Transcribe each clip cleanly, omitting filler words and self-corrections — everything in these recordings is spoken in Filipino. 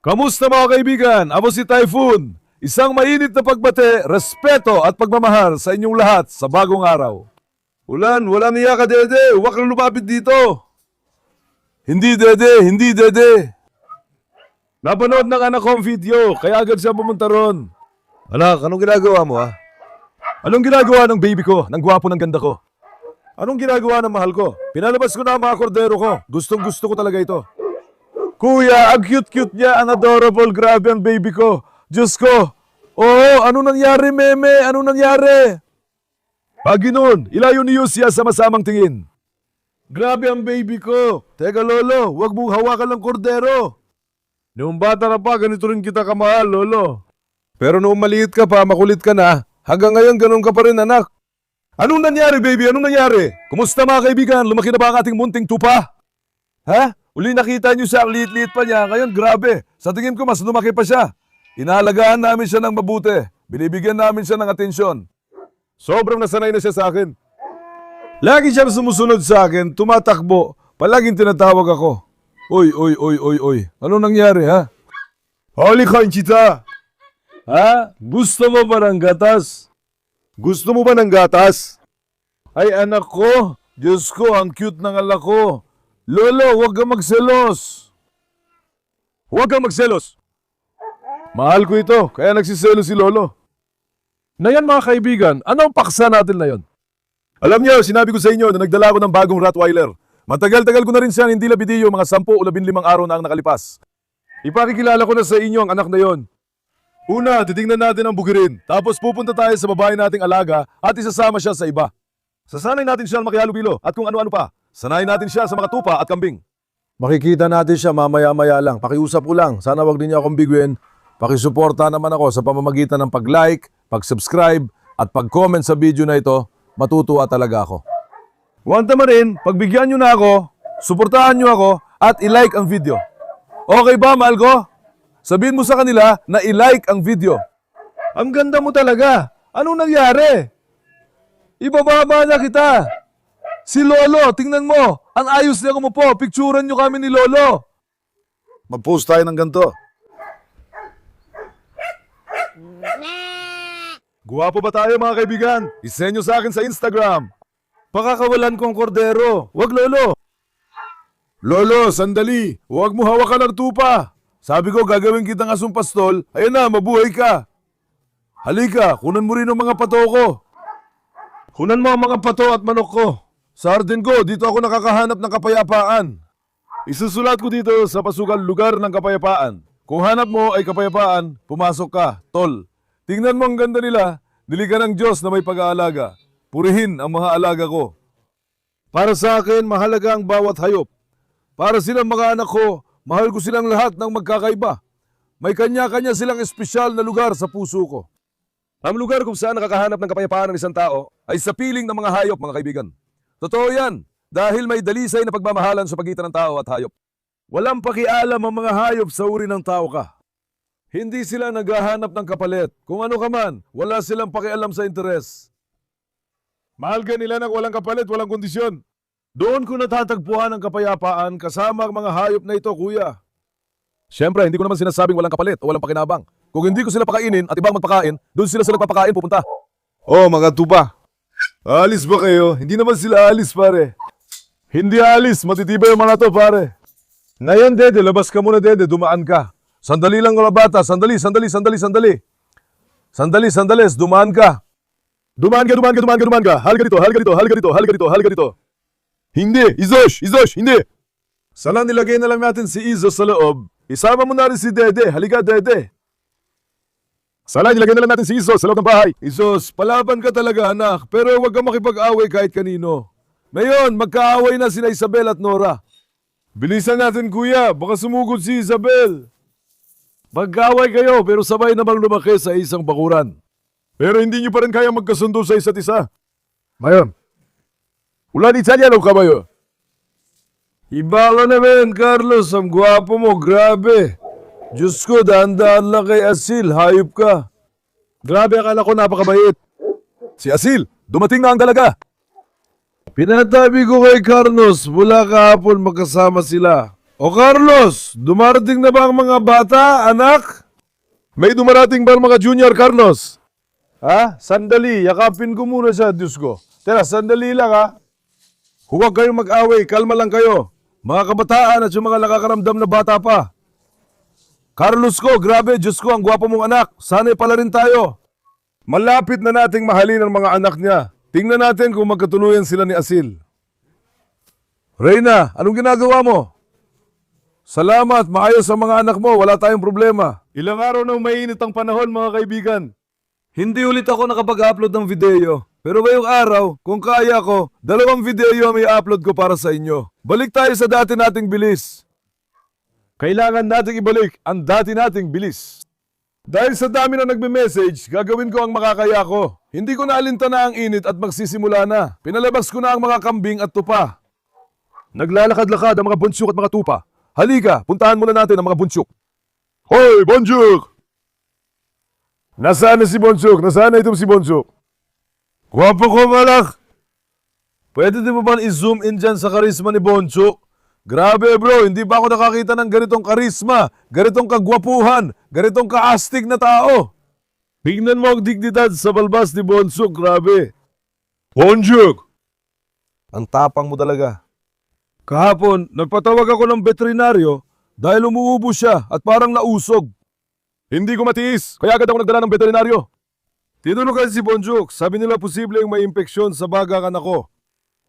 Kamusta mga kaibigan? Ako si Typhoon. Isang mainit na pagbate, respeto at pagmamahal sa inyong lahat sa bagong araw. Ulan, wala niya ka, Dede. Huwag kang lumapit dito. Hindi, Dede. Hindi, Dede. Napanood ng anak ko ang video, kaya agad siya pumunta ron. Anak, anong ginagawa mo, ha? Anong ginagawa ng baby ko, ng gwapo ng ganda ko? Anong ginagawa ng mahal ko? Pinalabas ko na ang mga kordero ko. Gustong gusto ko talaga ito. Kuya, ang cute-cute niya, ang adorable, grabe ang baby ko. Diyos ko. Oo, ano nangyari, meme? Ano nangyari? Paginoon, ilayo niyo siya sa masamang tingin. Grabe ang baby ko. Teka, Lolo, huwag mong hawakan ng kordero. Noong bata na pa, ganito rin kita kamahal, Lolo. Pero noong maliit ka pa, makulit ka na, hanggang ngayon ganun ka pa rin, anak. Anong nangyari, baby? Anong nangyari? Kumusta mga kaibigan? Lumaki na ba ang ating munting tupa? Ha? Uli nakita niyo siya, ang liit-liit pa niya. Ngayon, grabe. Sa tingin ko, mas lumaki pa siya. Inaalagaan namin siya ng mabuti. Binibigyan namin siya ng atensyon. Sobrang nasanay na siya sa akin. Lagi siyang sumusunod sa akin, tumatakbo. Palaging tinatawag ako. Oy. Ano nangyari, ha? Holy Conchita! Ha? Gusto mo ba ng gatas? Gusto mo ba ng gatas? Ay, anak ko. Diyos ko, ang cute ng anak ko. Lolo, huwag kang magselos. Huwag kang magselos. Mahal ko ito, kaya nagsiselos si Lolo. Na yan mga kaibigan, ano ang paksa natin na yon? Alam niyo, sinabi ko sa inyo na nagdala ko ng bagong Rottweiler. Matagal-tagal ko na rin siya hindi labidiyo, mga 10 o 15 araw na ang nakalipas. Ipakikilala ko na sa inyo ang anak na yon. Una, titingnan natin ang bugirin. Tapos pupunta tayo sa babae nating alaga at isasama siya sa iba. Sasanay natin siya makihalubilo at kung ano-ano pa. Sanayin natin siya sa mga tupa at kambing. Makikita natin siya mamaya-maya lang. Pakiusap ko lang. Sana wag din niya akong biguin. Pakisuporta naman ako sa pamamagitan ng pag-like, pag-subscribe at pag-comment sa video na ito. Matutuwa talaga ako. Wanta mo rin, pagbigyan niyo na ako, suportahan niyo ako at i-like ang video. Okay ba, mahal ko? Sabihin mo sa kanila na i-like ang video. Ang ganda mo talaga. Anong nangyari? Ibababa na kita. Si Lolo, tingnan mo. Ang ayos niya umupo. Picturean niyo kami ni Lolo. Mag-post tayo ng ganito. Guwapo ba tayo mga kaibigan? Isenyo sa akin sa Instagram. Pakakawalan kong kordero. Wag, Lolo. Lolo, sandali. Huwag mo hawakan ng tupa. Sabi ko, gagawin kitang asong pastol. Ayan na, mabuhay ka. Halika, kunan mo rin ang mga pato ko. Kunan mo ang mga pato at manok ko. Sa hardin ko, dito ako nakakahanap ng kapayapaan. Isusulat ko dito sa pasukan lugar ng kapayapaan. Kung hanap mo ay kapayapaan, pumasok ka, tol. Tingnan mo ang ganda nila, dili ka ng Diyos na may pag-aalaga. Purihin ang mga alaga ko. Para sa akin, mahalaga ang bawat hayop. Para silang mga anak ko, mahal ko silang lahat ng magkakaiba. May kanya-kanya silang espesyal na lugar sa puso ko. Ang lugar kung saan nakakahanap ng kapayapaan ng isang tao ay sa piling ng mga hayop, mga kaibigan. Totoo yan, dahil may dalisay na pagmamahalan sa pagitan ng tao at hayop. Walang pakialam ang mga hayop sa uri ng tao ka. Hindi sila naghahanap ng kapalit. Kung ano ka man, wala silang pakialam sa interes. Mahal ka nila ng walang kapalit, walang kondisyon. Doon ko natatagpuan ang kapayapaan kasama ang mga hayop na ito, kuya. Siyempre, hindi ko naman sinasabing walang kapalit o walang pakinabang. Kung hindi ko sila pakainin at ibang magpakain, doon sila sa nagpapakain pupunta. Oh, mga tupa. Alis ba kayo? Hindi naman sila alis, pare. Hindi alis, matitibay yung mga to, pare. Ngayon, Dede, labas ka muna, Dede, dumaan ka. Sandali lang mga bata, sandali, dumaan ka. Dumaan ka. Halika dito. Hindi, Izosh, hindi. Sana nilagay na lang natin si Izo sa loob. Isama mo na rin si Dede, halika, Dede. Sana nilagay na lang natin si Izo sa loob ng bahay. Izos, palaban ka talaga, anak, pero huwag kang makipag-away kahit kanino. Ngayon, magkaaway na sina Isabel at Nora. Bilisan natin, kuya, baka sumugod si Isabel. Magkaaway kayo, pero sabay namang lumaki sa isang bakuran. Pero hindi nyo pa rin kaya magkasundo sa isa't isa. Mayon, ulan Italiano ka ba yun? Iba ka naman, Carlos, ang gwapo mo, grabe. Diyos ko, daan-daan lang kay Asil, hayop ka. Grabe, akala ko napakabait. Si Asil, dumating na ang dalaga. Pinatabi ko kay Carlos, mula kahapon magkasama sila. O Carlos, dumarating na ba ang mga bata, anak? May dumarating ba ang mga junior, Carlos? Ha? Sandali, yakapin ko muna siya, Diyos ko. Tara, sandali lang ha. Huwag kayong mag-away, kalma lang kayo. Mga kabataan at yung mga nakakaramdam na bata pa. Carlos ko, grabe, Diyos ko, ang gwapo mong anak. Sana'y pala rin tayo. Malapit na nating mahalin ang mga anak niya. Tingnan natin kung magkatuluyan sila ni Asil. Reyna, anong ginagawa mo? Salamat, maayos ang mga anak mo, wala tayong problema. Ilang araw nang mainit ang panahon, mga kaibigan. Hindi ulit ako nakapag-upload ng video. Pero ngayong araw, kung kaya ko, 2 video ang i-upload ko para sa inyo. Balik tayo sa dati nating bilis. Kailangan nating ibalik ang dati nating bilis. Dahil sa dami na nagme-message, gagawin ko ang makakaya ko. Hindi ko naalinta na ang init at magsisimula na. Pinalabas ko na ang mga kambing at tupa. Naglalakad-lakad ang mga bunsyuk at mga tupa. Halika, puntahan muna natin ang mga bunsyuk. Hoy, bunsyuk! Nasaan na si bunsyuk? Nasaan na itong si bunsyuk? Gwapo ko, malak! Pwede din mo ba i-zoom in dyan sa karisma ni Bonchuk? Grabe bro, hindi ba ako nakakita ng ganitong karisma, ganitong kagwapuhan, ganitong kaastig na tao? Tingnan mo ang dignidad sa balbas ni Bonchuk, grabe. Bonchuk! Ang tapang mo talaga. Kahapon, nagpatawag ako ng veterinaryo dahil umuubo siya at parang nausog. Hindi ko matiis, kaya agad ako nagdala ng veterinaryo. Tinulog kasi si Bonchuk, sabi nila posibleng may impeksyon sa bagakan ako.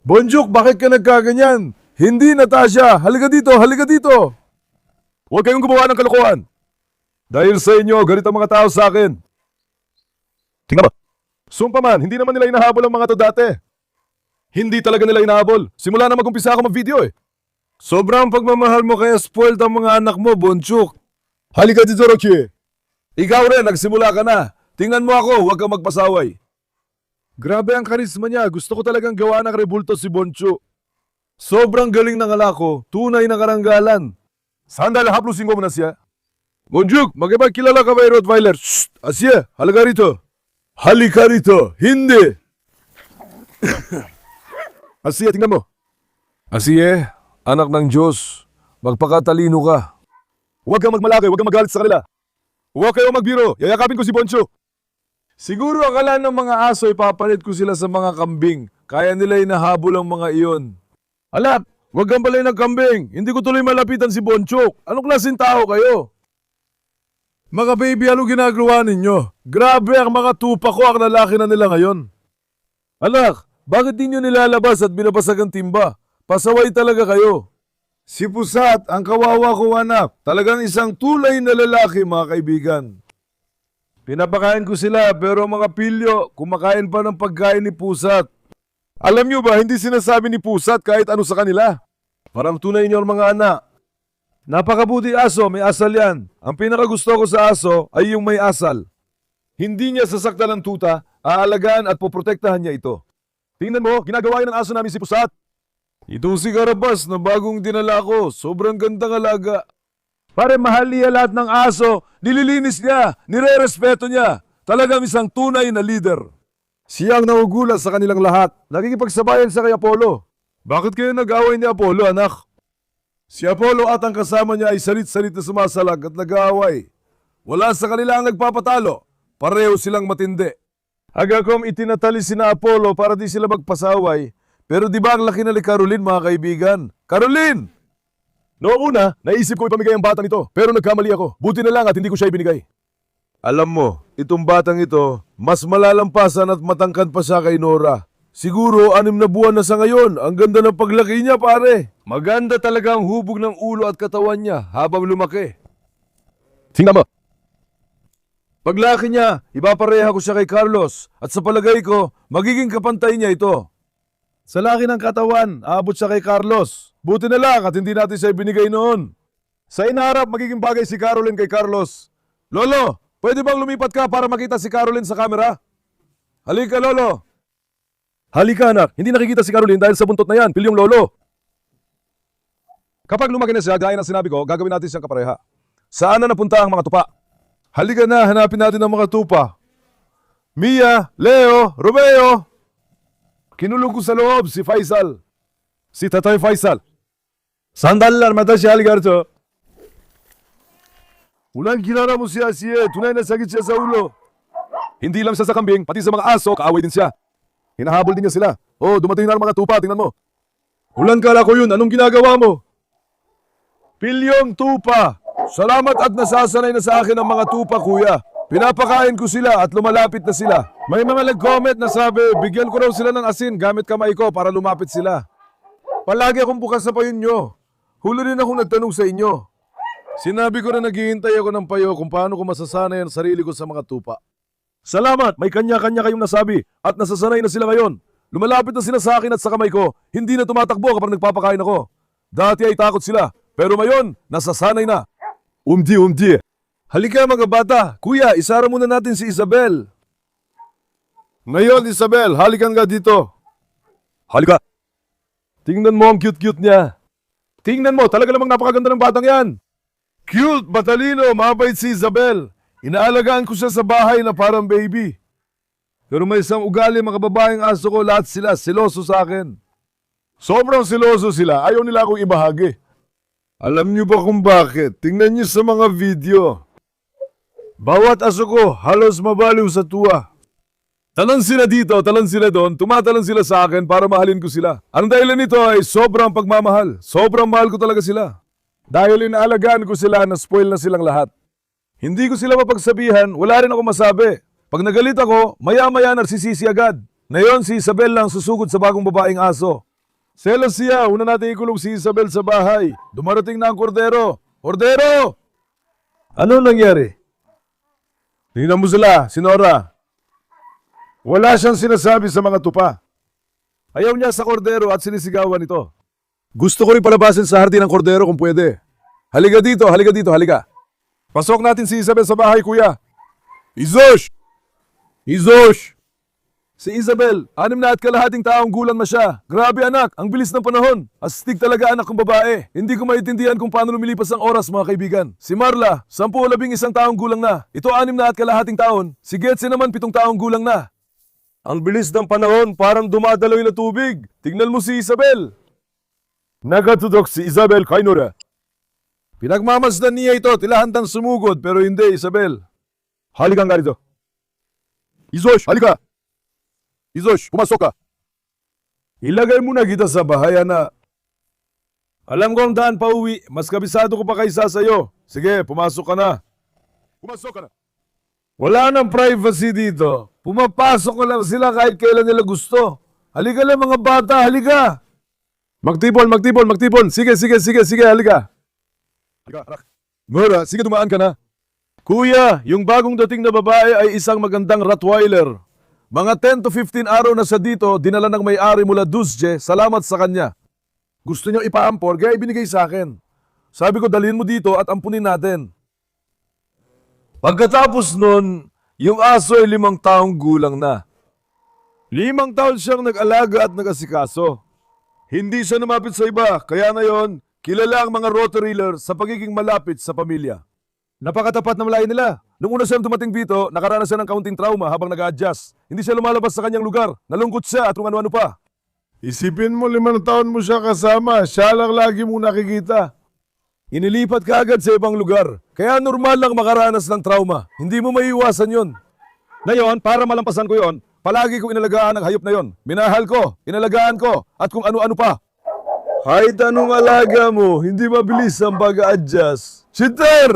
Bonchuk, bakit ka nagkaganyan? Hindi, Natasha, halika dito, halika dito. Huwag kayong gumawa ng kalokohan. Dahil sa inyo, galit ang mga tao sa akin. Tingnan ba? Sumpa man, hindi naman nila inahabol ang mga to dati. Hindi talaga nila inahabol. Simula na mag-umpisa ako mag-video eh. Sobrang pagmamahal mo kaya spoiled ang mga anak mo, Bonchuk. Halika dito, Rocky. Ikaw rin, nagsimula ka na. Tingnan mo ako, huwag kang magpasaway. Grabe ang karisma niya. Gusto ko talagang gawa ng rebulto si Bonchuk. Sobrang galing ng alak ko. Tunay na karanggalan. Sandal, haplusin ko muna siya. Bonchuk, magkipagkilala ka ba, Rottweiler? Shh! Asya, halika rito. Halika rito. Hindi. Asya, tingnan mo. Asya, anak ng Diyos, magpakatalino ka. Huwag kang magmalaki, huwag kang magalit sa kanila. Huwag kayong magbiro, yayakapin ko si Bonchuk. Siguro akala ng mga aso ipapalit ko sila sa mga kambing. Kaya nila inahabol ang mga iyon. Alak, huwag kang balay ng kambing. Hindi ko tuloy malapitan si Bonchuk. Anong klaseng tao kayo? Mga baby, ano ginagawa ninyo? Grabe ang mga tupa ko, ang lalaki na nila ngayon. Alak, bakit di nyo nilalabas at binabasag ang timba? Pasaway talaga kayo. Si Pusat, ang kawawa ko anak. Talagang isang tulay na lalaki, mga kaibigan. Pinapakain ko sila pero mga pilyo, kumakain pa ng pagkain ni Pusat. Alam nyo ba, hindi sinasabi ni Pusat kahit ano sa kanila. Parang tunay nyo ang mga anak. Napakabuti aso, may asal yan. Ang pinakagusto ko sa aso ay yung may asal. Hindi niya sasaktan ng tuta, aalagaan at poprotektahan niya ito. Tingnan mo, ginagawa yan ng aso namin si Pusat. Itong si Karabas na bagong dinala ko, sobrang gandang alaga. Pare, mahal niya lahat ng aso, nililinis niya, nire-respeto niya. Talagang isang tunay na leader. Siyang nahugulat sa kanilang lahat, nakikipagsabayan sa kay Apollo. Bakit kayo nag-away ni Apollo, anak? Si Apollo at ang kasama niya ay salit-salit na sumasalag at nag-aaway. Wala sa kanila ang nagpapatalo, pareho silang matindi. Agakom itinatali sina Apollo para di sila magpasaway. Pero di ba ang laki na ni Caroline, mga kaibigan? Caroline! Noong una, naisip ko ipamigay ang batang ito, pero nagkamali ako. Buti na lang at hindi ko siya ibinigay. Alam mo, itong batang ito, mas malalampasan at matangkad pa siya kay Nora. Siguro 6 na buwan na sa ngayon. Ang ganda ng paglaki niya, pare. Maganda talaga ang hubog ng ulo at katawan niya habang lumaki. Tingnan mo. Paglaki niya, ipapareha ko siya kay Carlos at sa palagay ko, magiging kapantay niya ito. Sa laki ng katawan, aabot siya kay Carlos. Buti na lang at hindi natin siya binigay noon. Sa inaharap, magiging bagay si Caroline kay Carlos. Lolo, pwede bang lumipat ka para makita si Caroline sa camera? Halika, Lolo. Halika, anak. Hindi nakikita si Caroline dahil sa buntot na yan, pilyong Lolo. Kapag lumaki na siya, gaya ng sinabi ko, gagawin natin siyang kapareha. Saan na napunta ang mga tupa? Halika na, hanapin natin ang mga tupa. Mia, Leo, Romeo. Kinulong ko sa loob si Faisal. Si Tatay Faisal. Sandalyeler mataşal garto. Ulan kinara mo siya siya, tunay na sakit siya sa ulo. Hindi lang siya sa kambing, pati sa mga aso, kaaway din siya. Hinahabol din niya sila. Oh, dumating na ang mga tupa, tingnan mo. Ulan kala ko yun, anong ginagawa mo? Pilyong tupa. Salamat at nasasanay na sa akin ang mga tupa, kuya. Pinapakain ko sila at lumalapit na sila. May mga nag-comment na sabi, bigyan ko raw sila ng asin gamit kamay ko para lumapit sila. Palagi akong bukas sa payon nyo. Huli rin akong nagtanong sa inyo. Sinabi ko na naghihintay ako ng payo kung paano ko masasanay ang sarili ko sa mga tupa. Salamat, may kanya-kanya kayong nasabi at nasasanay na sila ngayon. Lumalapit na sila sa akin at sa kamay ko, hindi na tumatakbo kapag nagpapakain ako. Dati ay takot sila, pero ngayon, nasasanay na. Umdi. Halika mga bata, kuya, isara muna natin si Isabel. Ngayon, Isabel, halikan ka dito. Halika. Tingnan mo ang cute-cute niya. Tingnan mo, talaga namang napakaganda ng batang yan. Cute, matalino, mabait si Isabel. Inaalagaan ko siya sa bahay na parang baby. Pero may isang ugali mga babaeng aso ko, lahat sila siloso sa akin. Sobrang siloso sila, ayaw nila akong ibahagi. Alam niyo ba kung bakit? Tingnan niyo sa mga video. Bawat aso ko, halos mabaliw sa tuwa. Talon sila dito, talon sila doon, tumatalon sila sa akin para mahalin ko sila. Ang dahilan nito ay sobrang pagmamahal. Sobrang mahal ko talaga sila. Dahil inaalagaan ko sila na spoil na silang lahat. Hindi ko sila mapagsabihan, wala rin ako masabi. Pag nagalit ako, maya-maya narsisisi agad. Ngayon si Isabel lang susugod sa bagong babaeng aso. Selos siya, una natin ikulong si Isabel sa bahay. Dumarating na ang kordero. Kordero! Ano nangyari? Tingnan mo sila, Sinora. Wala siyang sinasabi sa mga tupa. Ayaw niya sa kordero at sinisigawan ito. Gusto ko rin palabasin sa hardin ng kordero kung pwede. Halika dito, halika. Pasok natin si Isabel sa bahay, kuya. Izosh! Si Isabel, 6 taong gulang na siya. Grabe anak, ang bilis ng panahon. Astig talaga anak kong babae. Hindi ko maintindihan kung paano lumilipas ang oras mga kaibigan. Si Marla, 11 taong gulang na. Ito 6 taon. Si Getse naman 7 taong gulang na. Ang bilis ng panahon, parang dumadaloy na tubig. Tingnan mo si Isabel. Nakatutok si Isabel kay Nora. Pinagmamasdan niya ito, tilahandang sumugod, pero hindi, Isabel. Halika nga rito. Izosh, halika. Izosh, pumasok ka. Ilagay mo na kita sa bahay, anak. Alam ko ang daan pa uwi, mas kabisado ko pa kaysa sa'yo. Sige, pumasok ka na. Wala nang privacy dito. Pumapasok ko lang sila kahit kailan nila gusto. Halika lang mga bata, halika. Magtipon. Sige, halika. Mura, sige dumaan ka na. Kuya, yung bagong dating na babae ay isang magandang Rottweiler. Mga 10 to 15 araw na siya dito, dinala ng may-ari mula Dusje, salamat sa kanya. Gusto niya ipaampor, kaya ibinigay sa akin. Sabi ko, dalhin mo dito at ampunin natin. Pagkatapos nun, yung aso ay 5 taong gulang na. 5 taon siyang nag-alaga at nag-asikaso. Hindi siya lumapit sa iba, kaya ngayon, kilala ang mga Rottweiler sa pagiging malapit sa pamilya. Napakatapat na malayo nila. Nung una siyang dumating dito, nakaranas siya ng kaunting trauma habang nag-a-adjust. Hindi siya lumalabas sa kanyang lugar. Nalungkot siya at kung ano-ano pa. Isipin mo 5 taon mo siya kasama, siya lang lagi mong nakikita. Inilipat ka agad sa ibang lugar. Kaya normal lang makaranas ng trauma. Hindi mo maiiwasan yon. Ngayon, para malampasan ko yon, palagi ko inalagaan ang hayop na yon. Minahal ko, inalagaan ko, at kung ano-ano pa. Kahit anong alaga mo, hindi mabilis ang pag-adjust. Shiter!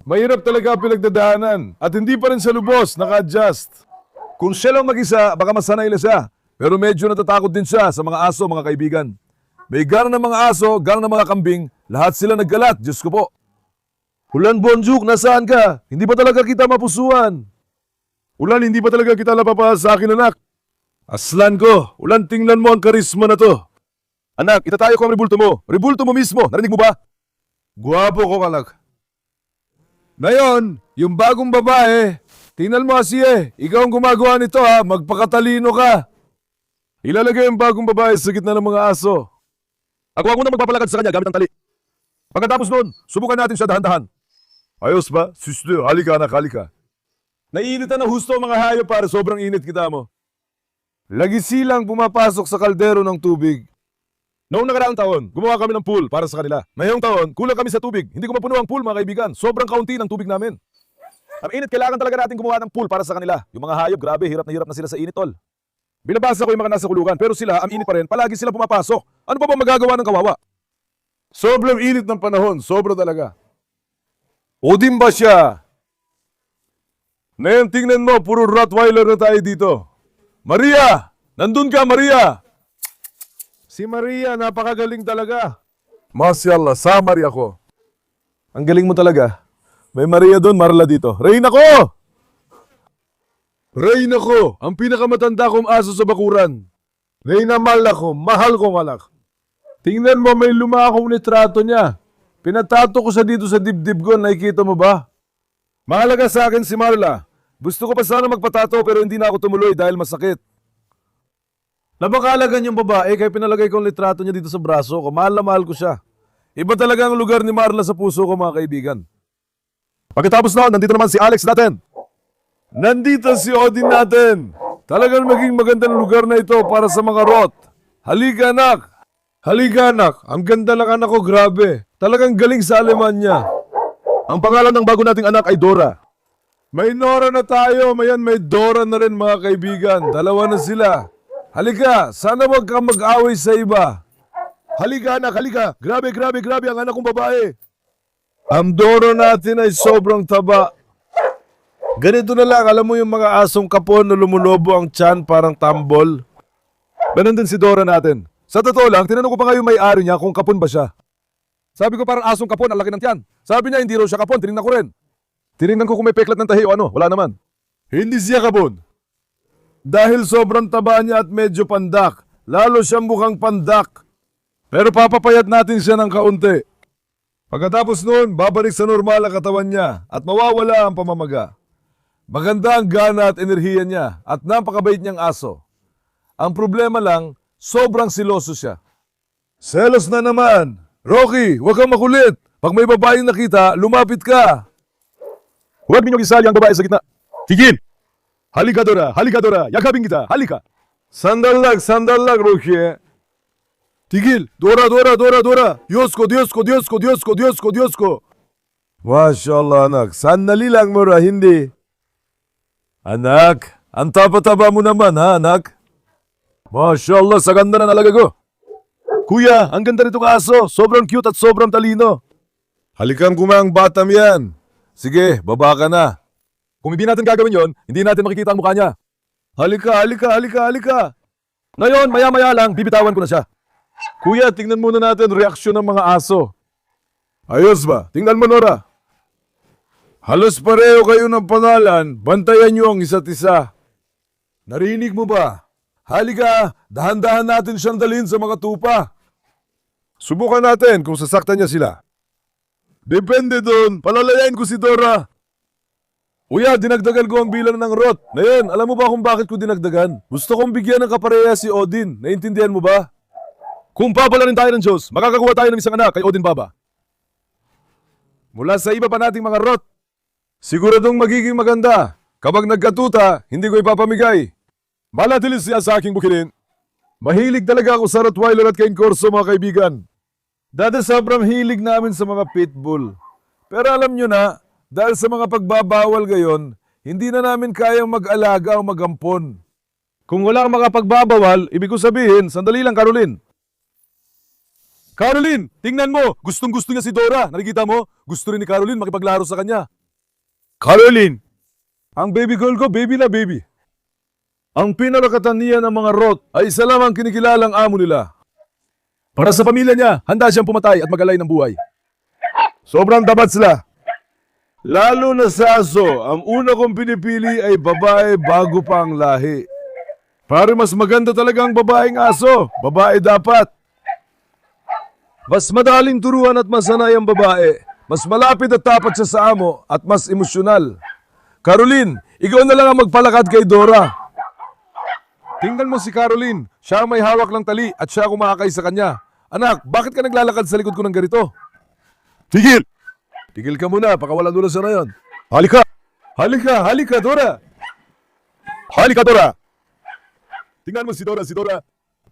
Mahirap talaga pinagdadaanan at hindi pa rin siya lubos, naka-adjust. Kung siya lang mag-isa, baka masanay na siya. Pero medyo natatakot din siya sa mga aso, mga kaibigan. May gana ng mga aso, gana ng mga kambing, lahat sila naggalat, Diyos ko po. Ulan Bonjuk, nasaan ka? Hindi ba talaga kita mapusuan? Ulan, hindi ba talaga kita napapahal sa akin, anak? Aslan ko, Ulan, tingnan mo ang karisma na to. Anak, itatayo ko ang rebulto mo. Rebulto mo mismo, narinig mo ba? Guwapo ko, anak. Ngayon, yung bagong babae, tingnan mo Asiye, ikaw ang gumagawa nito ha, magpakatalino ka. Ilalagay yung bagong babae sa gitna ng mga aso. Ako muna magpapalakad sa kanya gamit ang tali. Pagkatapos nun, subukan natin siya dahan-dahan. Ayos ba? Süslü, halika na, halika. Naiinitan na husto ang mga hayop para sobrang init kita mo. Lagi silang pumapasok sa kaldero ng tubig. Noong nakaraang taon, gumawa kami ng pool para sa kanila. Ngayong taon, kulang kami sa tubig. Hindi ko mapuno ang pool, mga kaibigan. Sobrang kaunti ng tubig namin. Ang init, kailangan talaga natin gumawa ng pool para sa kanila. Yung mga hayop, grabe, hirap na sila sa init, tol. Binabasa ko yung mga nasa kulungan, pero sila, ang init pa rin, palagi sila pumapasok. Ano pa ba magagawa ng kawawa? Sobrang init ng panahon, sobra talaga. O din ba siya? Ngayon, tingnan mo, puro Rottweiler na tayo dito. Maria! Nandun ka, Maria! Si Maria, napakagaling talaga. Masyallah, samari ako. Ang galing mo talaga. May Maria doon, Marla dito. Reyna ko! Reyna ko, ang pinakamatanda kong aso sa bakuran. Reyna Mal ako, mahal kong anak. Tingnan mo, may luma akong litrato niya. Pinatato ko siya dito sa dibdib ko, nakikita mo ba? Mahalaga sa akin si Marla. Gusto ko pa sana magpatato pero hindi na ako tumuloy dahil masakit. Napakalagan yung babae kaya pinalagay ko ang litrato niya dito sa braso ko. Mahal na mahal ko siya. Iba talaga ang lugar ni Marla sa puso ko, mga kaibigan. Pagkatapos noon, nandito naman si Alex natin. Nandito si Odin natin. Talagang maging magandang lugar na ito para sa mga rot. Halika anak. Halika anak. Ang ganda ng anak ko, grabe. Talagang galing sa Alemanya. Ang pangalan ng bago nating anak ay Dora. May Nora na tayo, may Dora na rin, mga kaibigan. Dalawa na sila. Halika, sana wag kang mag-away sa iba. Halika anak, halika. Grabe ang anak kong babae. Ang Dora natin ay sobrang taba. Ganito na lang, alam mo yung mga asong kapon na lumulobo ang tiyan parang tambol? Ganun din si Dora natin. Sa totoo lang, tinanong ko pa nga yung may-ari niya kung kapon ba siya. Sabi ko parang asong kapon, ang laki ng tiyan. Sabi niya hindi raw siya kapon, tinignan ko rin. Tinignan ko kung may peklat ng tahi o ano, wala naman. Hindi siya kapon. Dahil sobrang taba niya at medyo pandak, lalo siyang mukhang pandak. Pero papapayat natin siya ng kaunti. Pagkatapos noon, babalik sa normal ang katawan niya at mawawala ang pamamaga. Maganda ang gana at enerhiya niya at napakabait niyang aso. Ang problema lang, sobrang siloso siya. Selos na naman. Rocky, huwag kang makulit. Pag may babaeng nakita, lumapit ka. Huwag ninyong isali ang babae sa gitna. Tigil! Halika Dora, yakapin kita, halika. Sandal lang, Rocky. Tigil, Dora. Diyos ko. Mashallah anak, sandali lang mura, hindi. Anak, ang taba-taba mo naman ha, anak. Mashallah, sa ganda na nalaga ko. Kuya, ang ganda nitong aso. Sobrang cute at sobrang talino. Halikang kumang batam yan. Sige, baba ka na. Kung hindi natin gagawin yon, hindi natin makikita ang mukha niya. Halika. Ngayon, maya-maya lang, bibitawan ko na siya. Kuya, tingnan muna natin reaksyon ng mga aso. Ayos ba? Tingnan mo, Nora. Halos pareho kayo ng pangalan, bantayan niyo ang isa't isa. Narinig mo ba? Halika, dahan-dahan natin siyang dalhin sa mga tupa. Subukan natin kung sasaktan niya sila. Depende doon, palalayain ko si Dora. Uya, dinagdagan ko ang bilang ng rot. Ngayon, alam mo ba kung bakit ko dinagdagan? Gusto kong bigyan ng kapareha si Odin. Naintindihan mo ba? Kung papalarin tayo ng Diyos, makakakuha tayo ng isang anak kay Odin Baba. Mula sa iba pa nating mga rot. Siguradong magiging maganda. Kapag nagkatuta, hindi ko ipapamigay. Malatilis siya sa aking bukidin. Mahilig talaga ako sa Rottweiler at Cane Corso, mga kaibigan. Dati sobrang hilig namin sa mga pitbull. Pero alam nyo na, dahil sa mga pagbabawal gayon, hindi na namin kayang mag-alaga o magampon. Kung wala kang makapagbabawal, ibig ko sabihin, sandali lang, Caroline. Caroline, tingnan mo, gustong-gusto niya si Dora. Nakikita mo? Gusto rin ni Caroline makipaglaro sa kanya. Caroline! Ang baby girl ko, baby na baby. Ang pinakakataniyan ng mga rot ay isa lamang kinikilalang amo nila. Para sa pamilya niya, handa siyang pumatay at magalay ng buhay. Sobrang tapat sila. Lalo na sa aso, ang una kong pinipili ay babae bago pa ang lahi. Pare, mas maganda talaga ang babaeng aso. Babae dapat. Mas madaling turuan at masanay ang babae. Mas malapit at tapat siya sa amo at mas emosyonal. Caroline, ikaw na lang ang magpalakad kay Dora. Tingnan mo si Caroline. Siya ang may hawak ng tali at siya kumakay sa kanya. Anak, bakit ka naglalakad sa likod ko ng ganito? Tigil! Tigil ka muna, pakawalan doon siya na yun. Halika, Dora! Halika, Dora! Tingnan mo si Dora.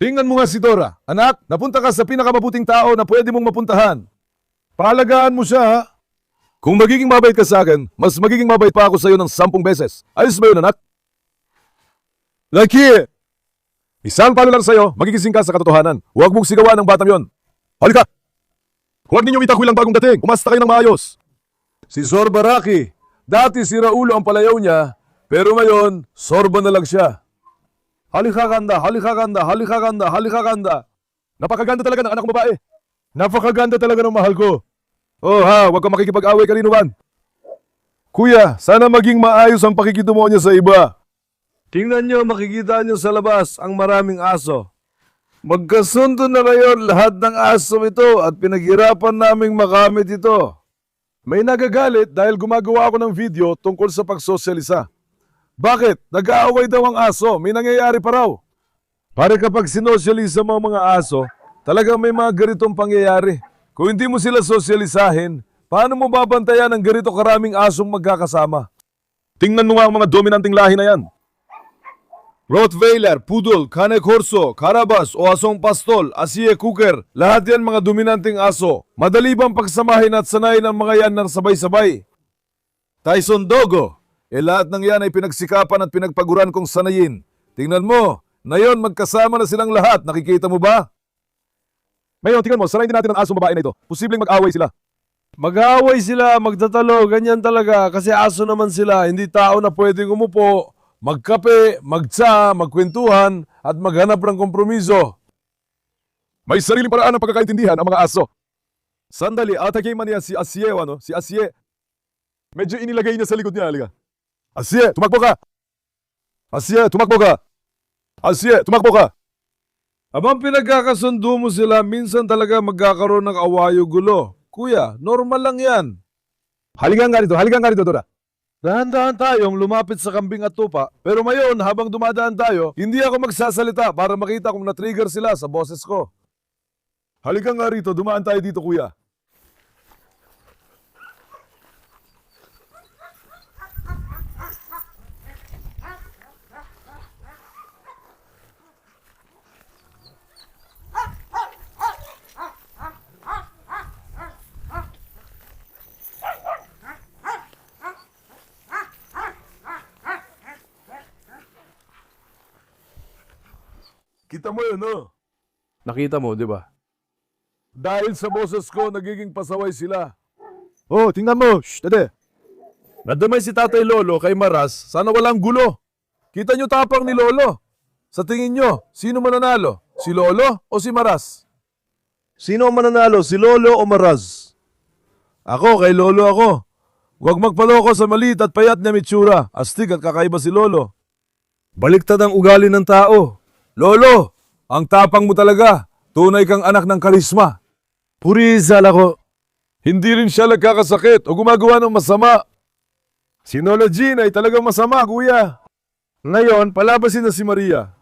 Tingnan mo nga si Dora. Anak, napunta ka sa pinakamabuting tao na pwede mong mapuntahan. Paalagaan mo siya, ha? Kung magiging mabait ka sa akin, mas magiging mabait pa ako sa iyo ng 10 beses. Ayos ba yun, anak? Lucky! Isang palo lang sa'yo, magigising ka sa katotohanan. Huwag mong sigawan ng batang yon. Halika! Huwag ninyong itakwil ang bagong dating. Umasta kayo ng maayos. Si Sorbaraki, dati si Raulo ang palayaw niya, pero ngayon, Sorba na lang siya. Halika ganda, halika ganda, halika ganda, halika ganda. Napakaganda talaga ng anak kong babae. Napakaganda talaga ng mahal ko. Oh ha, huwag kang makikipag-away kalinuman. Kuya, sana maging maayos ang pakikitungo niya sa iba. Tingnan nyo, makikita nyo sa labas ang maraming aso. Magkasundo na ngayon lahat ng aso ito at pinaghirapan naming makamit ito. May nagagalit dahil gumagawa ako ng video tungkol sa pagsosyalisa. Bakit? Nag-aaway daw ang aso, may nangyayari pa raw. Pare kapag sinosyalisa mo ang mga aso, talagang may mga ganitong pangyayari. Kung hindi mo sila sosyalisahin, paano mo babantayan ang ganito karaming asong magkakasama? Tingnan mo nga ang mga dominanting lahi na yan. Rottweiler, Poodle, Cane Corso, Carabas o Asong Pastol, Asie Cooker, lahat yan mga dominanting aso. Madali bang pagsamahin at sanayin ang mga yan ng sabay-sabay? Tyson Dogo, lahat ng yan ay pinagsikapan at pinagpaguran kong sanayin. Tingnan mo, na yon magkasama na silang lahat, nakikita mo ba? Ngayon, tingnan mo, sanayin din natin ang asong babae na ito. Posibleng mag-away sila. Mag-away sila, magtatalo, ganyan talaga, kasi aso naman sila, hindi tao na pwedeng umupo, magkape, magtsa, magkwentuhan, at maghanap ng kompromiso. May sariling paraan ng pagkakaintindihan ang mga aso. Sandali, atake man niya si Asie, ano? Si Asie. Medyo inilagay niya sa likod niya, halika. Asie, tumakbo ka! Asie, tumakbo ka! Asie, tumakbo ka! Abang pinagkakasundo mo sila, minsan talaga magkakaroon ng awayo gulo. Kuya, normal lang yan. Halika nga dito, Dora. Dahan-dahan tayong lumapit sa kambing at tupa, pero ngayon habang dumadaan tayo, hindi ako magsasalita para makita kung na-trigger sila sa boses ko. Halika nga rito, dumaan tayo dito kuya. Kita mo yun, no? Nakita mo, di ba? Dahil sa boses ko, nagiging pasaway sila. Oh, tingnan mo. Shh, dede. Nadamay si Tatay Lolo kay Maras, sana walang gulo. Kita nyo tapang ni Lolo. Sa tingin nyo, sino mananalo? Si Lolo o si Maras? Sino ang mananalo, si Lolo o Maras? Ako, kay Lolo ako. Huwag magpaloko sa maliit at payat na mitsura. Astig at kakaiba si Lolo. Baliktad ang ugali ng tao. Lolo, ang tapang mo talaga. Tunay kang anak ng karisma. Purizal ako. Hindi rin siya nagkakasakit o gumagawa ng masama. Si Lolo Jean ay talagang masama, kuya. Ngayon, palabasin na si Maria.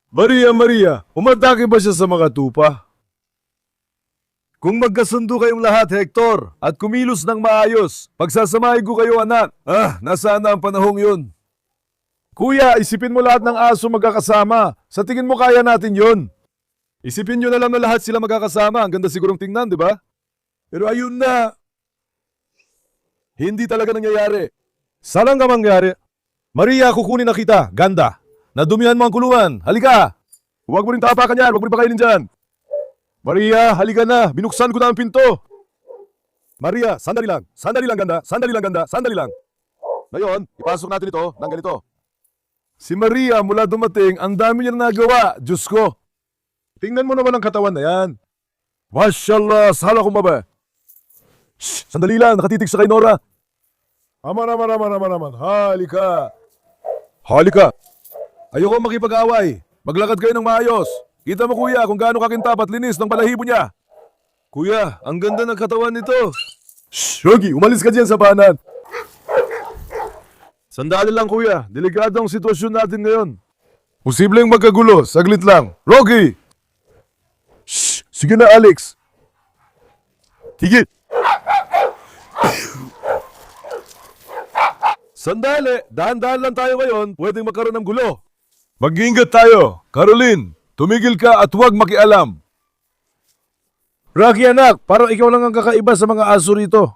Maria, umatake ba siya sa mga tupa? Kung magkasundo kayong lahat, Hector, at kumilos ng maayos, pagsasamahin ko kayo, anak. Nasaan na ang panahong yun? Kuya, isipin mo lahat ng aso magkakasama. Sa tingin mo kaya natin yun. Isipin nyo na lang na lahat sila magkakasama. Ang ganda sigurong tingnan, di ba? Pero ayun na. Hindi talaga nangyayari. Saan ka mangyari? Maria, kukunin na kita. Ganda. Nadumihan mo ang kulungan. Halika. Huwag mo rin tapakan yan. Huwag mo rin pakainin dyan. Maria, halika na. Binuksan ko na ang pinto. Maria, sandali lang. Sandali lang, ganda. Sandali lang, ganda. Sandali lang. Ngayon, ipasok natin ito ng ganito. Si Maria, mula dumating, ang dami niya na nagawa. Diyos ko. Tingnan mo naman ang katawan na yan. Mashallah, sala kong baba. Shh, sandali lang, nakatitig sa kay Nora. Aman. Halika. Halika. Ayoko makipag-away. Maglakad kayo ng maayos. Kita mo kuya kung gaano kakintab at linis ng balahibo niya. Kuya, ang ganda ng katawan nito. Shh, Yogi, umalis ka dyan sa banan. Sandali lang kuya, delikado ang sitwasyon natin ngayon. Posibleng magkagulo, saglit lang. Rocky! Shh! Sige na Alex. Tigil! Sandali, dahan-dahan lang tayo ngayon, pwedeng magkaroon ng gulo. Mag-iingat tayo. Caroline, tumigil ka at huwag makialam. Rocky anak, parang ikaw lang ang kakaiba sa mga aso rito.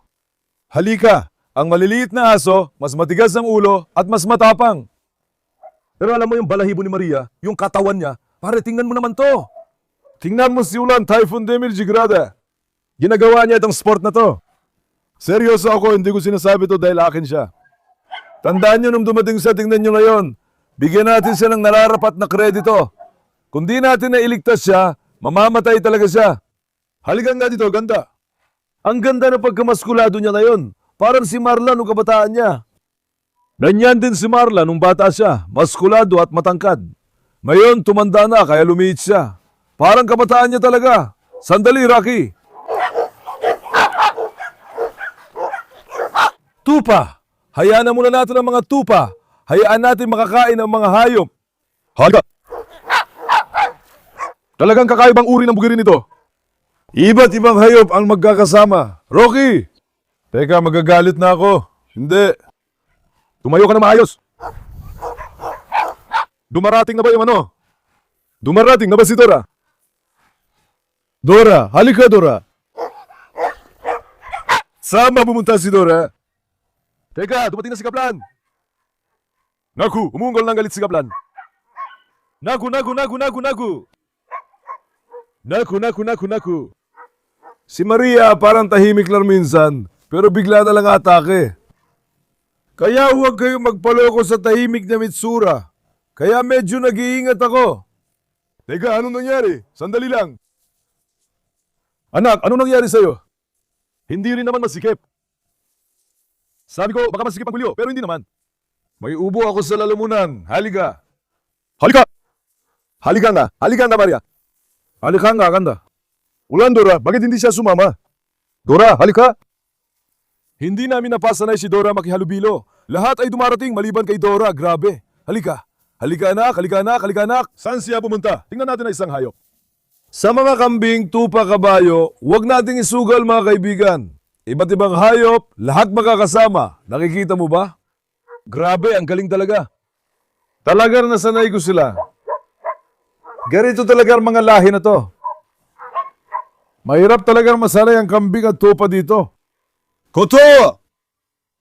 Halika, ang maliliit na aso, mas matigas ang ulo at mas matapang. Pero alam mo yung balahibo ni Maria, yung katawan niya, pare tingnan mo naman to. Tingnan mo si Ulan Typhoon Demirjigrada. Ginagawa niya itong sport na to. Seryoso ako, hindi ko sinasabi to dahil akin siya. Tandaan niyo nung dumating siya, tingnan niyo ngayon. Bigyan natin siya ng nararapat na kredito. Kung di natin nailigtas siya, mamamatay talaga siya. Halika nga dito, ganda. Ang ganda ng pagkamaskulado niya ngayon. Parang si Marla nung kabataan niya. Ganyan din si Marla nung bata siya, maskulado at matangkad. Ngayon, tumanda na kaya lumiit siya. Parang kabataan niya talaga. Sandali, Rocky. Tupa! Hayaan na muna natin ang mga tupa. Hayaan natin makakain ang mga hayop. Halika! Talagang kakaibang uri ng bugirin ito. Iba't ibang hayop ang magkakasama. Rocky! Teka, magagalit na ako. Hindi. Tumayo ka na maayos. Dumarating na ba yung ano? Dumarating na ba si Dora? Dora, halika Dora. Saan ba pumunta si Dora? Teka, dumating na si Kaplan. Naku, umungol ng galit si Kaplan. Naku. Naku. Si Maria parang tahimik lang minsan, pero bigla na lang atake. Kaya huwag kayong magpaloko sa tahimik na Mitsura. Kaya medyo nag-iingat ako. Teka, anong nangyari? Sandali lang. Anak, anong nangyari sa'yo? Hindi rin naman masikip. Sabi ko, baka masikip ang gulyo, pero hindi naman. May ubo ako sa lalamunan. Halika. Halika! Halika nga, Maria. Halika nga, ganda. Ulan, Dora, bakit hindi siya sumama? Dora, halika! Hindi namin napasanay si Dora makihalubilo. Lahat ay dumarating maliban kay Dora, grabe. Halika. Halika anak. Saan siya pumunta? Tingnan natin ang isang hayop. Sa mga kambing, tupa, kabayo, huwag nating isugal mga kaibigan. Iba't ibang hayop, lahat makakasama. Nakikita mo ba? Grabe, ang galing talaga. Talagang nasanay ko sila. Ganito talaga ang mga lahi na to. Mahirap talagang masanay ang kambing at tupa dito. Koto!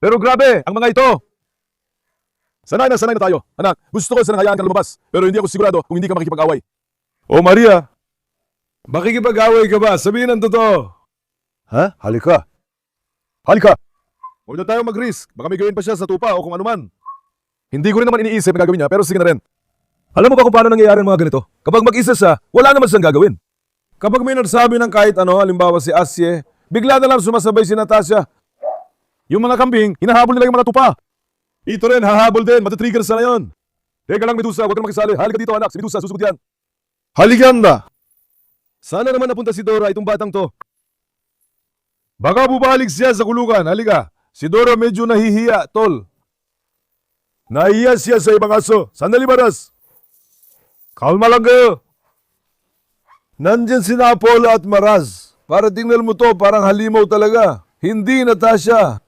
Pero grabe, ang mga ito. Sanay na tayo. Anak, gusto ko sanang hayaan ka lumabas. Pero hindi ako sigurado kung hindi ka makikipag-away. O Maria, makikipag-away ka ba? Sabihin ang totoo. Ha? Halika. Huwag na tayo mag-risk. Baka may gawin pa siya sa tupa o kung ano man. Hindi ko rin naman iniisip na gagawin niya, pero sige na rin. Alam mo ba kung paano nangyayari ang mga ganito? Kapag mag-isa siya, wala naman siyang gagawin. Kapag may nagsabi ng kahit ano, halimbawa si Asye, bigla na lang sumasabay si Natasha. Yung mga kambing, hinahabol nila yung mga tupa. Ito rin, hahabol din, matatrigger sa na yun. Teka lang, Medusa, huwag kang makisali. Halika dito anak, si Medusa, susugod yan. Halikan na! Sana naman napunta si Dora, itong batang to. Baka bubalik siya sa kulungan, halika. Si Dora medyo nahihiya, tol. Nahiya siya sa ibang aso. Sandali, Maras. Kalma lang kayo. Nandyan si Apollo at Maraz. Para tingnan mo to, parang halimaw talaga. Hindi, Natasha.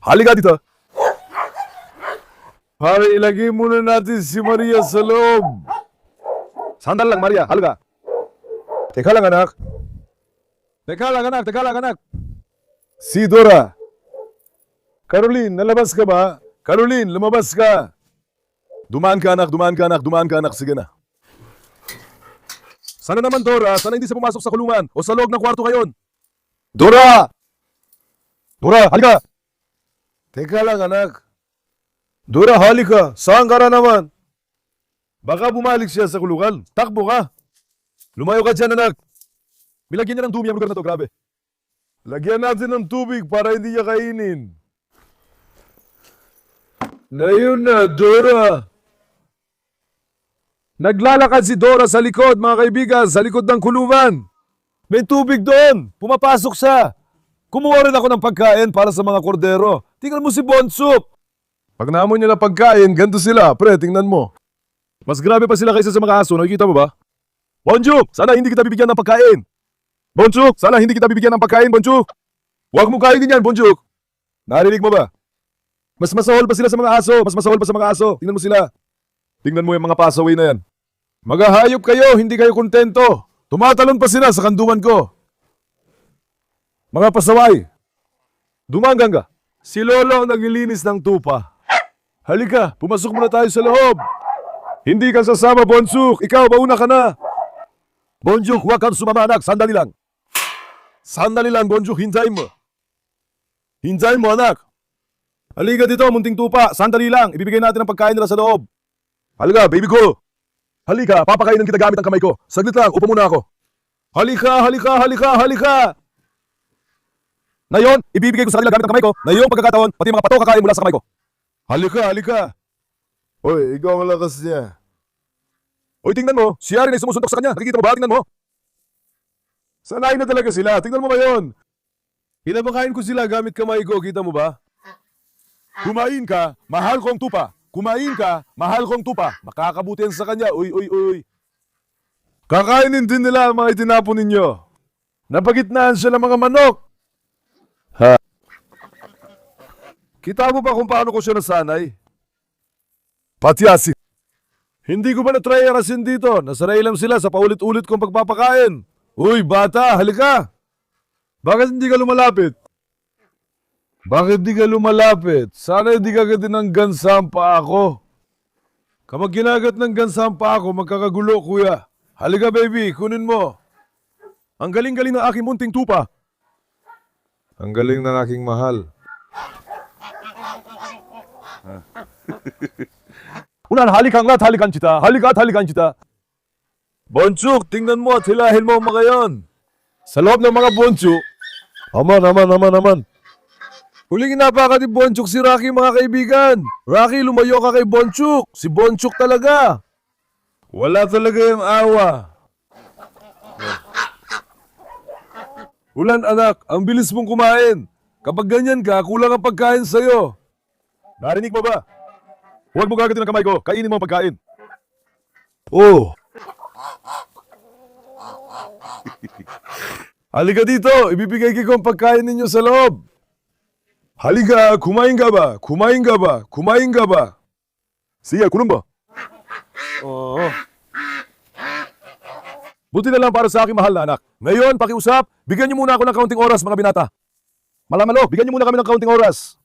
Halika dito. Para ilagay muna natin si Maria sa loob. Sandal lang, Maria. Halika. Teka lang, anak. Si Dora. Caroline, nalabas ka ba? Caroline, lumabas ka. Dumaan ka, anak. Sige na. Sana naman, Dora, sana hindi siya pumasok sa kulungan o sa loob ng kwarto ngayon. Dora, halika. Teka lang, anak. Dora, halika. Saan ka na naman? Baka bumalik siya sa kulungan. Takbo ka. Lumayo ka dyan, anak. Milagyan niya ng dumi ang lugar na to, grabe. Lagyan natin ng tubig para hindi niya kainin. Ngayon na, Dora. Naglalakad si Dora sa likod, mga kaibigan, sa likod ng kulungan. May tubig doon. Pumapasok siya. Kumuha rin ako ng pagkain para sa mga kordero. Tingnan mo si Bonsup. Pag naamoy nila pagkain, ganito sila. Pre, tingnan mo. Mas grabe pa sila kaysa sa mga aso. Nakikita mo ba? Bonjuk, sana hindi kita bibigyan ng pagkain. Bonjuk, sana hindi kita bibigyan ng pagkain, Bonjuk. Huwag mo kainin yan, Bonjuk. Narinig mo ba? Mas masahol pa sila sa mga aso. Tingnan mo sila. Tingnan mo yung mga pasaway na yan. Magahayop kayo, hindi kayo kontento. Tumatalon pa sila sa kanduman ko. Mga pasaway, dumanggang ka. Si Lolo ang naglilinis ng tupa. Halika, pumasok muna tayo sa loob. Hindi ka sasama, Bonsuk. Ikaw, mauna ka na. Bonjuk, huwag kang sumama, anak. Sandali lang. Sandali lang, Bonjuk. Hintayin mo. Hintayin mo, anak. Halika dito, munting tupa. Sandali lang. Ibibigay natin ang pagkain nila sa loob. Halika, baby ko. Halika, papakainin kita gamit ang kamay ko. Saglit lang, upo muna ako. Halika, halika, halika, halika. Ngayon, ibibigay ko sa kanila gamit ang kamay ko na iyong pagkakataon, pati mga pato kakain mula sa kamay ko. Halika, halika. Hoy, ikaw ang lakas niya. Hoy, tingnan mo. Siya rin ay sumusuntok sa kanya. Nakikita mo ba? Tingnan mo. Sanay na talaga sila. Tingnan mo ngayon. Pinapakain ko sila gamit kamay ko. Kita mo ba? Kumain ka, mahal kong tupa. Kumain ka, mahal kong tupa. Makakabuti yan sa kanya. Uy, uy, uy. Kakainin din nila ang mga itinapon ninyo. Napagitnaan siya ng mga manok. Ha? Kita mo ba kung paano ko siya nasanay? Pati asin. Hindi ko ba na-try ang asin dito? Nasanay lang sila sa paulit-ulit kong pagpapakain. Uy, bata, halika. Bakit hindi ka lumalapit? Bakit di ka lumalapit? Sana hindi ka gatin ng gansa ang paa ko. Kapag ginagat ng gansa ang paa ko, magkakagulo, kuya. Halika, baby, kunin mo. Ang galing-galing ng aking munting tupa. Ang galing ng aking mahal. Unan, halikan at halikan kita. Halika at halikan kita. Bonchuk, tingnan mo at hilahin mo mga yon. Sa loob ng mga Bonchuk. Aman. Huling inapaka ni Bonchuk si Rocky, mga kaibigan. Rocky, lumayo ka kay Bonchuk. Si Bonchuk talaga. Wala talaga yung awa. Ulan, anak, ang bilis mong kumain. Kapag ganyan ka, kulang ang pagkain sa'yo. Narinig mo ba? Huwag mo gagatin ang kamay ko. Kainin mo ang pagkain. Oh. Halika dito. Ibibigay ko ang pagkain ninyo sa loob. Halika, kumain ka ba? Kumain ka ba? Kumain ka ba? Sige, kunong ba? Oo. Buti na lang para sa aking mahal na anak. Ngayon, pakiusap, bigyan niyo muna ako ng kaunting oras, mga binata. Malamalo, bigyan niyo muna kami ng kaunting oras.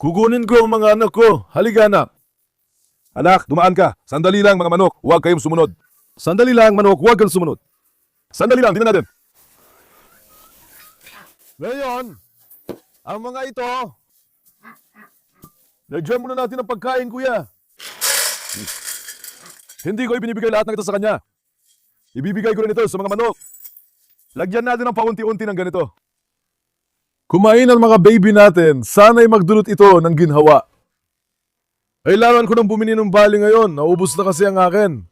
Kukunin ko ang mga anak ko. Halika, anak. Anak, dumaan ka. Sandali lang, mga manok. Huwag kayong sumunod. Sandali lang, manok. Huwag kang sumunod. Sandali lang, tingnan natin. Ngayon, ang mga ito, lagyan muna natin ang pagkain, kuya. Hindi ko ibinibigay lahat ng ito sa kanya. Ibibigay ko rin ito sa mga manok. Lagyan natin ng paunti-unti ng ganito. Kumain ang mga baby natin. Sana'y magdulot ito ng ginhawa. Kailangan ko nang bumili ng bali ngayon. Naubos na kasi ang akin.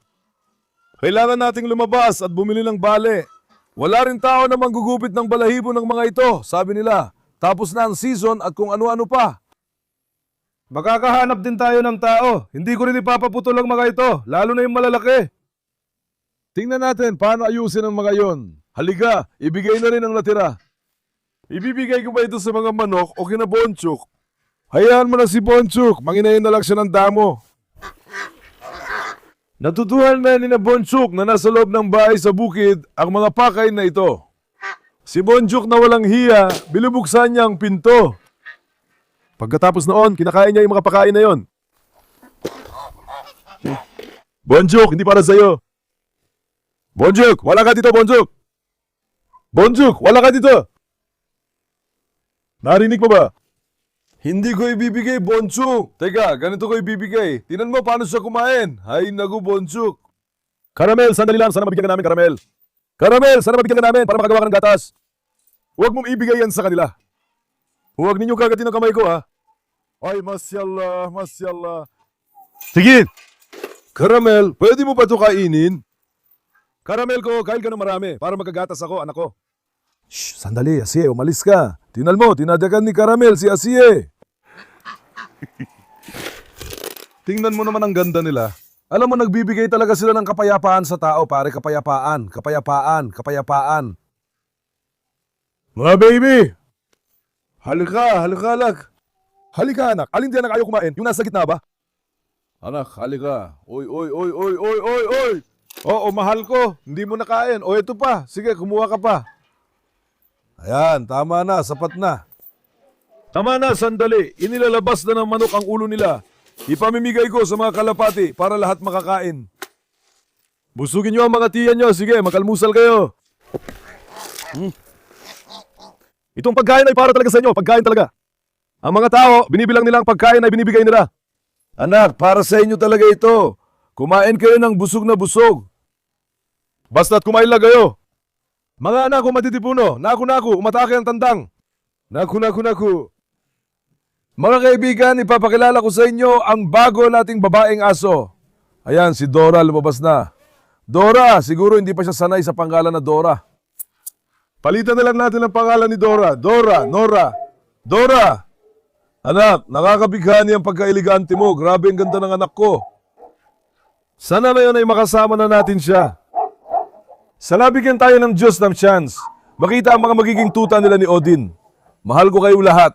Kailangan nating lumabas at bumili ng bale. Wala rin tao na manggugupit ng balahibo ng mga ito, sabi nila. Tapos na ang season at kung ano-ano pa. Makakahanap din tayo ng tao. Hindi ko rin ipapaputol ang mga ito, lalo na yung malalaki. Tingnan natin paano ayusin ang mga yon. Halika, ibigay na rin ang natira. Ibibigay ko ba ito sa mga manok o kina Bonchuk? Hayaan mo na si Bonchuk, manginayin na lang siya ng damo. Natutuhan na ni na Bonchuk na nasa loob ng bahay sa bukid ang mga pakay na ito. Si Bonchuk na walang hiya, binubuksan niya ang pinto. Pagkatapos noon, kinakain niya yung mga pakain na yon. Bonchuk, hindi para sa'yo. Bonchuk, wala ka dito, Bonchuk. Bonchuk, wala ka dito. Narinig mo ba? Hindi ko ibibigay, Bonchuk. Teka, ganito ko ibibigay. Tingnan mo paano siya kumain. Hay naku, Bonchuk. Caramel, sandali lang. Sana mabigyan ka namin, Caramel. Caramel, sana mabigyan ka namin para makagawa ka ng gatas. Huwag mong ibigay yan sa kanila. Huwag ninyo kagatin ang kamay ko, ha? Ay, masyallah, masyallah. Sige. Caramel, pwede mo ba ito kainin? Caramel ko, kain ka ng marami para magkagatas ako, anak ko. Shh, sandali, Asie, umalis ka. Tingnan mo, tinadagan ni Caramel si Asie. Tingnan mo naman ang ganda nila. Alam mo, nagbibigay talaga sila ng kapayapaan sa tao, pare. Kapayapaan, kapayapaan, kapayapaan. Mga baby! Halika, halika, anak. Halika, anak. Alin diyan ang ayaw kumain? Yung nasa gitna ba? Anak, halika. Oy, oy, oy, oy, oy, oy, oy! Oo, mahal ko. Hindi mo nakain. O, ito pa. Sige, kumuha ka pa. Ayan, tama na. Sapat na. Tama na, sandali. Inilalabas na ng manok ang ulo nila. Ipamimigay ko sa mga kalapati para lahat makakain. Busugin nyo ang mga tiyan nyo. Sige, makalmusal kayo. Itong pagkain ay para talaga sa inyo, pagkain talaga. Ang mga tao, binibilang nila ang pagkain ay binibigay nila. Anak, para sa inyo talaga ito. Kumain kayo ng busog na busog. Basta't kumain lang kayo. Mga anak ko matitipuno. Naku, umatake ang tandang. Naku. Mga kaibigan, ipapakilala ko sa inyo ang bago nating babaeng aso. Ayan, si Dora lumabas na. Dora, siguro hindi pa siya sanay sa pangalan na Dora. Palitan na lang natin ang pangalan ni Dora. Nora. Dora! Anak, nakakabighani ang pagkaelegante mo. Grabe ang ganda ng anak ko. Sana na yun ay makasama na natin siya. Sana bigyan tayo ng Diyos ng chance. Makita ang mga magiging tuta nila ni Odin. Mahal ko kayo lahat.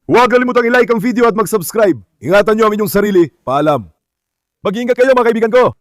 Huwag kalimutang i-like ang video at mag-subscribe. Ingatan nyo ang inyong sarili. Paalam. Mag-iingat kayo mga kaibigan ko.